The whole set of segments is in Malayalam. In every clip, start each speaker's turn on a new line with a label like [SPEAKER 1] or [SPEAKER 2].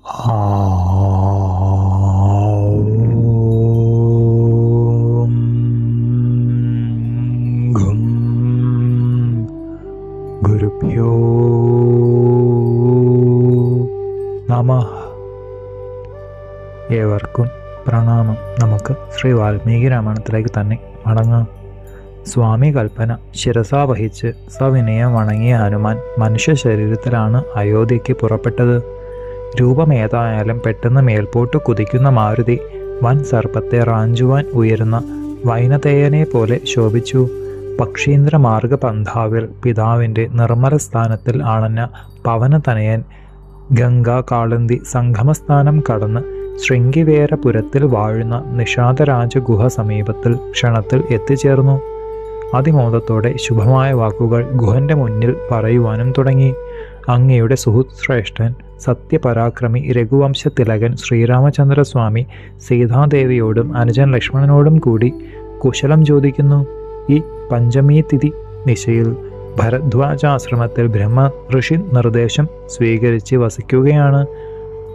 [SPEAKER 1] ഗും ഗുരുഭ്യോ നമഃ. ഏവർക്കും പ്രണാമം. നമുക്ക് ശ്രീ വാൽമീകി രാമായണത്തിലേക്ക് തന്നെ മടങ്ങാം. സ്വാമി കൽപ്പന ശിരസാവഹിച്ച് സവിനയം വണങ്ങിയ ഹനുമാൻ മനുഷ്യ ശരീരത്തിലാണ് അയോധ്യയ്ക്ക് പുറപ്പെട്ടത്. രൂപമേതായാലും പെട്ടെന്ന് മേൽപോട്ട് കുതിക്കുന്ന മാരുതി വൻ സർപ്പത്തെ റാഞ്ചുവാൻ ഉയരുന്ന വൈനതേയനെ പോലെ ശോഭിച്ചു. പക്ഷീന്ദ്ര മാർഗപന്ഥാവിൽ പിതാവിൻ്റെ നിർമ്മല സ്ഥാനത്തിൽ ആണഞ്ഞ പവനതനയൻ ഗംഗാ കാളന്തി സംഗമസ്ഥാനം കടന്ന് ശൃംഗിവേരപുരത്തിൽ വാഴുന്ന നിഷാദരാജഗുഹ സമീപത്തിൽ ക്ഷണത്തിൽ എത്തിച്ചേർന്നു. അതിമോദത്തോടെ ശുഭമായ വാക്കുകൾ ഗുഹന്റെ മുന്നിൽ പറയുവാനും തുടങ്ങി. അങ്ങയുടെ സുഹൃത് ശ്രേഷ്ഠൻ സത്യപരാക്രമി രഘുവംശ തിലകൻ ശ്രീരാമചന്ദ്രസ്വാമി സീതാദേവിയോടും അനുജൻ ലക്ഷ്മണനോടും കൂടി കുശലം ചോദിക്കുന്നു. ഈ പഞ്ചമീ തിഥി നിശയിൽ ഭരദ്വാജാശ്രമത്തിൽ ബ്രഹ്മ ഋഷി നിർദ്ദേശം സ്വീകരിച്ച് വസിക്കുകയാണ്.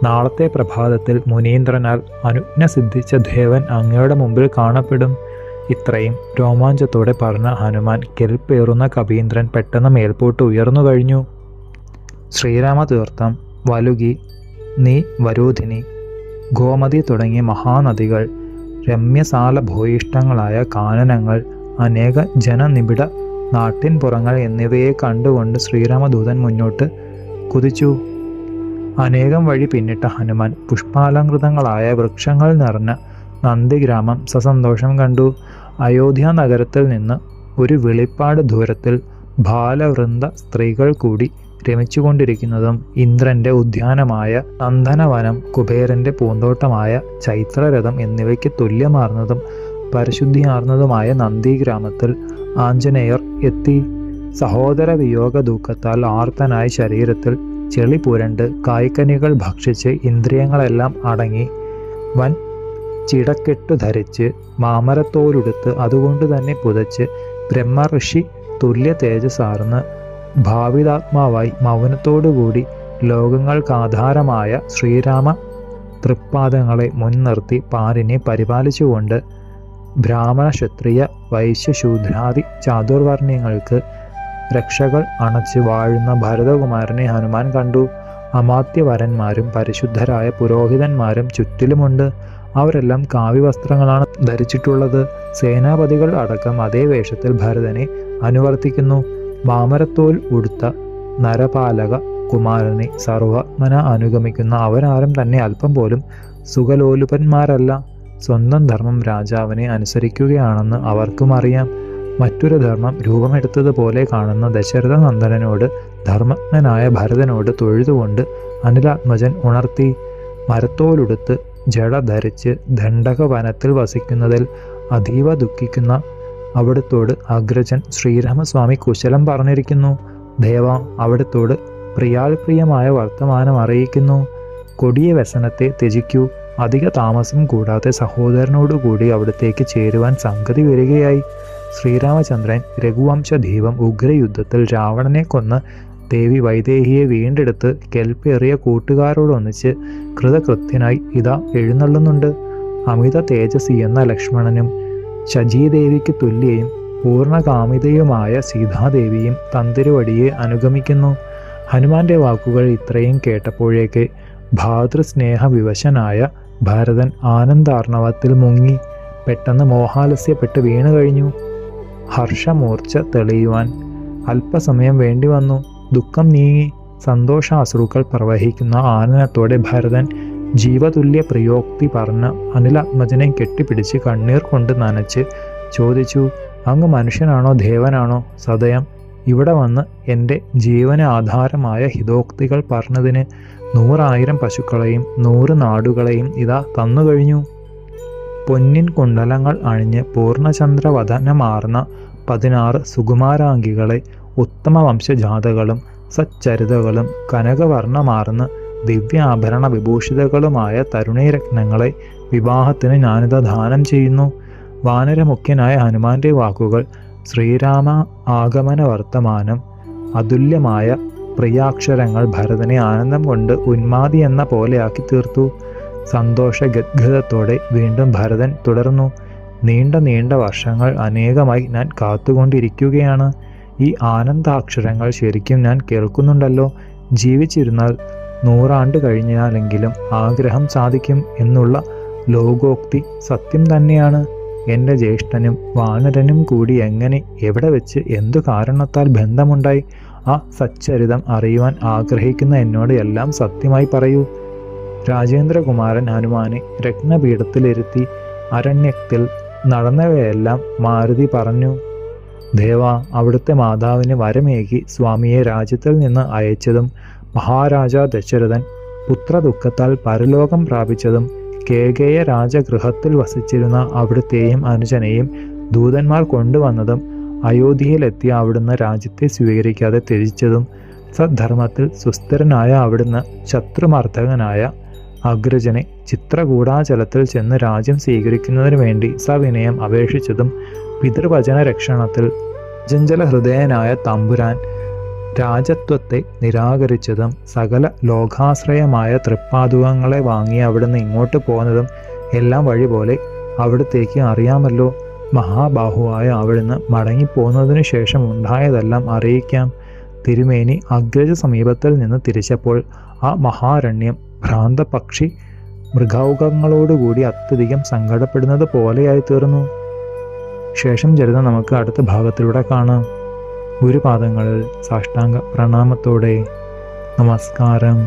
[SPEAKER 1] നാളത്തെ പ്രഭാതത്തിൽ മുനീന്ദ്രനാൽ അനുജ്ഞ സിദ്ധിച്ച ദേവൻ അങ്ങയുടെ മുമ്പിൽ കാണപ്പെടും. ഇത്രയും രോമാഞ്ചത്തോടെ പറഞ്ഞ ഹനുമാൻ കെൽപ്പേറുന്ന കപീന്ദ്രൻ പെട്ടെന്ന് മേൽപോട്ട് ഉയർന്നു കഴിഞ്ഞു. ശ്രീരാമതീർത്ഥം, വലുകി, നീ വരൂധിനി, ഗോമതി തുടങ്ങിയ മഹാനദികൾ, രമ്യസാല ഭൂയിഷ്ടങ്ങളായ കാനനങ്ങൾ, അനേക ജനനിബിഡ നാട്ടിൻപുറങ്ങൾ എന്നിവയെ കണ്ടുകൊണ്ട് ശ്രീരാമദൂതൻ മുന്നോട്ട് കുതിച്ചു. അനേകം വഴി പിന്നിട്ട ഹനുമാൻ പുഷ്പാലങ്കൃതങ്ങളായ വൃക്ഷങ്ങൾ നിറഞ്ഞ നന്ദിഗ്രാമം സസന്തോഷം കണ്ടു. അയോധ്യ നഗരത്തിൽ നിന്ന് ഒരു വെളിപ്പാട് ദൂരത്തിൽ ബാലവൃന്ദ സ്ത്രീകൾ കൂടി രമിച്ചുകൊണ്ടിരിക്കുന്നതും ഇന്ദ്രന്റെ ഉദ്യാനമായ നന്ദനവനം, കുബേരന്റെ പൂന്തോട്ടമായ ചൈത്രരഥം എന്നിവയ്ക്ക് തുല്യമാർന്നതും പരിശുദ്ധിയാർന്നതുമായ നന്ദിഗ്രാമത്തിൽ ആഞ്ജനേയർ എത്തി. സഹോദര വിയോഗ ദുഃഖത്താൽ ആർത്തനായ ശരീരത്തിൽ ചെളി പുരണ്ട് കായ്ക്കനികൾ ഭക്ഷിച്ച് ഇന്ദ്രിയങ്ങളെല്ലാം അടങ്ങി വൻ ചിടക്കെട്ടു ധരിച്ച് മാമരത്തോലുടുത്ത് അതുകൊണ്ട് തന്നെ പുതച്ച് ബ്രഹ്മഋഷി തുല്യ തേജസ്സാർന്ന് ഭാവിതാത്മാവായി മൗനത്തോടുകൂടി ലോകങ്ങൾക്കാധാരമായ ശ്രീരാമ തൃപ്പാദങ്ങളെ മുൻനിർത്തി പാലിനെ പരിപാലിച്ചുകൊണ്ട് ബ്രാഹ്മണ ക്ഷത്രിയ വൈശ്യ ശൂദ്രാദി ചാതുർവർണ്ണയങ്ങൾക്ക് രക്ഷകൾ അണച്ച് വാഴുന്ന ഭരതകുമാരനെ ഹനുമാൻ കണ്ടു. അമാത്യവരന്മാരും പരിശുദ്ധരായ പുരോഹിതന്മാരും ചുറ്റിലുമുണ്ട്. അവരെല്ലാം കാവ്യവസ്ത്രങ്ങളാണ് ധരിച്ചിട്ടുള്ളത്. സേനാപതികൾ അടക്കം അതേ വേഷത്തിൽ ഭരതനെ അനുവർത്തിക്കുന്നു. മാമരത്തോൽ ഉടുത്ത നരപാലക കുമാരനെ സർവാത്മന അനുഗമിക്കുന്ന അവരാരും തന്നെ അല്പം പോലും സുഖലോലുപന്മാരല്ല. സ്വന്തം ധർമ്മം രാജാവിനെ അനുസരിക്കുകയാണെന്ന് അവർക്കും അറിയാം. മറ്റൊരു ധർമ്മം രൂപമെടുത്തതുപോലെ കാണുന്ന ദശരഥ നന്ദനോട് ധർമ്മജ്ഞനായ ഭരതനോട് തൊഴുതുകൊണ്ട് അനിലാത്മജൻ ഉണർത്തി. മരത്തോലുടുത്ത് ജട ധരിച്ച് ദണ്ഡകവനത്തിൽ വസിക്കുന്നതിൽ അതീവ ദുഃഖിക്കുന്ന അവിടുത്തോട് അഗ്രജൻ ശ്രീരാമസ്വാമി കുശലം പറഞ്ഞിരിക്കുന്നു. ദേവ, അവിടുത്തോട് പ്രിയാൽപ്രിയമായ വർത്തമാനം അറിയിക്കുന്നു. കൊടിയ വ്യസനത്തെ ത്യജിക്കൂ. അധിക താമസം കൂടാതെ സഹോദരനോടുകൂടി അവിടത്തേക്ക് ചേരുവാൻ സംഗതി വരികയായി. ശ്രീരാമചന്ദ്രൻ രഘുവംശധീവം ഉഗ്രയുദ്ധത്തിൽ രാവണനെ കൊന്ന് ദേവി വൈദേഹിയെ വീണ്ടെടുത്ത് കെൽപ്പേറിയ കൂട്ടുകാരോടൊന്നിച്ച് കൃതകൃത്യനായി ഇതാ എഴുന്നള്ളുന്നുണ്ട്. അമിത തേജസ്വി എന്ന ലക്ഷ്മണനും ശചീദേവിക്ക് തുല്യയും പൂർണ്ണകാമിതയുമായ സീതാദേവിയും തന്തിരുവടിയെ അനുഗമിക്കുന്നു. ഹനുമാന്റെ വാക്കുകൾ ഇത്രയും കേട്ടപ്പോഴേക്ക് ഭാതൃസ്നേഹവിവശനായ ഭരതൻ ആനന്ദാർണവത്തിൽ മുങ്ങി പെട്ടെന്ന് മോഹാലസ്യപ്പെട്ട് വീണു കഴിഞ്ഞു. ഹർഷമൂർച്ച തെളിയുവാൻ അല്പസമയം വേണ്ടി വന്നു. ദുഃഖം നീങ്ങി സന്തോഷാശ്രുക്കൾ പ്രവഹിക്കുന്ന ആനന്ദത്തോടെ ഭരതൻ ജീവതുല്യ പ്രിയോക്തി പറഞ്ഞ അനിലാത്മജനെ കെട്ടിപ്പിടിച്ച് കണ്ണീർ കൊണ്ട് നനച്ച് ചോദിച്ചു, അങ്ങ് മനുഷ്യനാണോ ദേവനാണോ? സദയം ഇവിടെ വന്ന് എൻ്റെ ജീവന ആധാരമായ ഹിതോക്തികൾ പറഞ്ഞതിന് 100,000 പശുക്കളെയും 100 നാടുകളെയും ഇതാ തന്നുകഴിഞ്ഞു. പൊന്നിൻ കുണ്ടലങ്ങൾ അണിഞ്ഞ് പൂർണ്ണചന്ദ്രവദനമാർന്ന 16 സുകുമാരാംഗികളെ, ഉത്തമ വംശജാതകളും സച്ചരിതകളും കനകവർണ്ണമാർന്ന് ദിവ്യാഭരണ വിഭൂഷിതകളുമായ തരുണീരത്നങ്ങളെ വിവാഹത്തിന് ഞാനിതാ ദാനം ചെയ്യുന്നു. വാനരമുഖ്യനായ ഹനുമാന്റെ വാക്കുകൾ ശ്രീരാമ ആഗമന വർത്തമാനം അതുല്യമായ പ്രിയാക്ഷരങ്ങൾ ഭരതനെ ആനന്ദം കൊണ്ട് ഉന്മാദി എന്ന പോലെയാക്കി തീർത്തു. സന്തോഷഗദ്ഗതത്തോടെ വീണ്ടും ഭരതൻ തുടർന്നു. നീണ്ട നീണ്ട വർഷങ്ങൾ അനേകമായി ഞാൻ കാത്തുകൊണ്ടിരിക്കുകയാണ്. ഈ ആനന്ദാക്ഷരങ്ങൾ ശരിക്കും ഞാൻ കേൾക്കുന്നുണ്ടല്ലോ. ജീവിച്ചിരുന്നാൽ 100 ആണ്ട് കഴിഞ്ഞാലെങ്കിലും ആഗ്രഹം സാധിക്കും എന്നുള്ള ലോകോക്തി സത്യം തന്നെയാണ്. എൻ്റെ ജ്യേഷ്ഠനും വാനരനും കൂടി എങ്ങനെ, എവിടെ വെച്ച്, എന്തു കാരണത്താൽ ബന്ധമുണ്ടായി? ആ സച്ചരിതം അറിയുവാൻ ആഗ്രഹിക്കുന്ന എന്നോട് എല്ലാം സത്യമായി പറയൂ. രാജേന്ദ്രകുമാരൻ ഹനുമാനെ രത്നപീഠത്തിലിരുത്തി അരണ്യത്തിൽ നടന്നവയെല്ലാം മാരുതി പറഞ്ഞു. ദേവ, അവിടുത്തെ മാതാവിന് വരമേകി സ്വാമിയെ രാജ്യത്തിൽ നിന്ന് അയച്ചതും മഹാരാജാ ദശരഥൻ പുത്രദുഃഖത്താൽ പരലോകം പ്രാപിച്ചതും കേകയ രാജഗൃഹത്തിൽ വസിച്ചിരുന്ന അവിടുത്തെയും അനുജനെയും ദൂതന്മാർ കൊണ്ടുവന്നതും അയോധ്യയിലെത്തിയ അവിടുന്ന് രാജ്യത്തെ സ്വീകരിക്കാതെ ത്യജിച്ചതും സദ്ധർമ്മത്തിൽ സുസ്ഥിരനായ അവിടുന്ന് ശത്രുമർദ്ദകനായ അഗ്രജനെ ചിത്രകൂടാചലത്തിൽ ചെന്ന് രാജ്യം സ്വീകരിക്കുന്നതിനു വേണ്ടി സവിനയം അപേക്ഷിച്ചതും പിതൃവചന രക്ഷണത്തിൽ ചഞ്ചല ഹൃദയനായ തമ്പുരാൻ രാജത്വത്തെ നിരാകരിച്ചതും സകല ലോകാശ്രയമായ തൃപ്പാദുകങ്ങളെ വാങ്ങി അവിടുന്ന് ഇങ്ങോട്ട് പോകുന്നതും എല്ലാം വഴി പോലെ അവിടത്തേക്ക് അറിയാമല്ലോ. മഹാബാഹുവായ അവിടുന്ന് മടങ്ങിപ്പോകുന്നതിനു ശേഷം ഉണ്ടായതെല്ലാം അറിയിക്കാം. തിരുമേനി അഗ്രജ സമീപത്തിൽ നിന്ന് തിരിച്ചപ്പോൾ ആ മഹാരണ്യം ഭ്രാന്തപക്ഷി മൃഗൗകങ്ങളോടുകൂടി അത്യധികം സങ്കടപ്പെടുന്നത് പോലെയായി തീർന്നു. ശേഷം ചരിതം നമുക്ക് അടുത്ത ഭാഗത്തിലൂടെ കാണാം. ഗുരുപാദങ്ങളിൽ സാഷ്ടാംഗ പ്രണാമത്തോടെ നമസ്കാരം.